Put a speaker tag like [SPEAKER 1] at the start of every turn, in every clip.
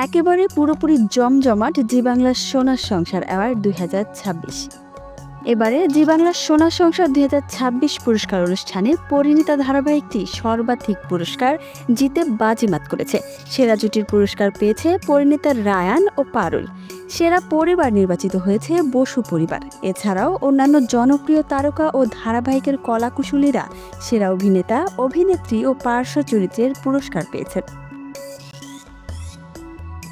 [SPEAKER 1] একেবারে পুরোপুরি জমজমাট জি বাংলার সোনার সংসার অ্যাওয়ার্ড ২০২৬। এবারে জি বাংলার সোনার সংসার ২০২৬ পুরস্কার অনুষ্ঠানে পরিণীতা ধারাবাহিকটি সর্বাধিক পুরস্কার জিতে বাজিমাত করেছে। সেরা জুটির পুরস্কার পেয়েছে পরিণীতার রায়ান ও পারুল। সেরা পরিবার নির্বাচিত হয়েছে বসু পরিবার। এছাড়াও অন্যান্য জনপ্রিয় তারকা ও ধারাবাহিকের কলাকুশলীরা সেরা অভিনেতা, অভিনেত্রী ও পার্শ্ব চরিত্রের পুরস্কার পেয়েছেন।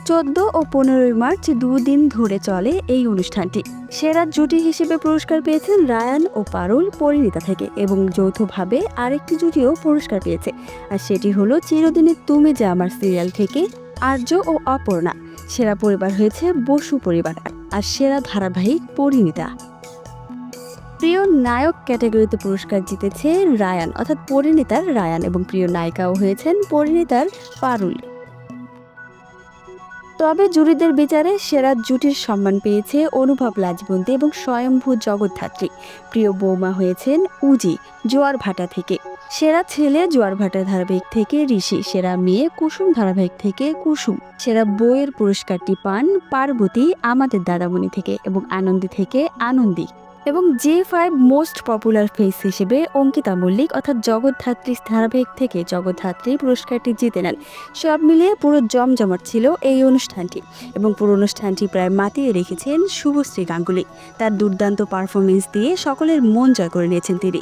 [SPEAKER 1] ১৪ ও ১৫ মার্চ দুদিন ধরে চলে এই অনুষ্ঠানটি। সেরা জুটি হিসেবে পুরস্কার পেয়েছেন রায়ান ও পারুল পরিণীতা থেকে, এবং যৌথভাবে আরেকটি জুটিও পুরস্কার পেয়েছে, আর সেটি হলো চিরদিনের তুমি যে আমার সিরিয়াল থেকে আর্য ও অপর্ণা। সেরা পরিবার হয়েছে বসু পরিবার, আর সেরা ধারাবাহিক পরিণীতা। প্রিয় নায়ক ক্যাটাগরিতে পুরস্কার জিতেছে রায়ান, অর্থাৎ পরিণীতার রায়ান, এবং প্রিয় নায়িকাও হয়েছেন পরিণীতার পারুল। তবে জুরিদের বিচারে সেরা জুটির সম্মান পেয়েছে অনুভব লাজবন্তী এবং স্বয়ম্ভু জগদ্ধাত্রী। প্রিয় বৌমা হয়েছেন উজি জোয়ার ভাটা থেকে। সেরা ছেলে জোয়ার ভাটা ধারাবাহিক থেকে ঋষি। সেরা মেয়ে কুসুম ধারাবাহিক থেকে কুসুম। সেরা বইয়ের পুরস্কারটি পান পার্বতী আমাদের দাদামণি থেকে, এবং আনন্দী থেকে আনন্দী। এবং J5 মোস্ট পপুলার ফেস হিসেবে অঙ্কিতা মল্লিক, অর্থাৎ জগদ্ধাত্রী ধারাবাহিক থেকে জগদ্ধাত্রী পুরস্কারটি জিতে নেন। সব মিলিয়ে পুরো জমজমাট ছিল এই অনুষ্ঠানটি, এবং পুরো অনুষ্ঠানটি প্রায় মাতিয়ে রেখেছেন শুভশ্রী গাঙ্গুলী। তার দুর্দান্ত পারফরমেন্স দিয়ে সকলের মন জয় করে নিয়েছেন তিনি।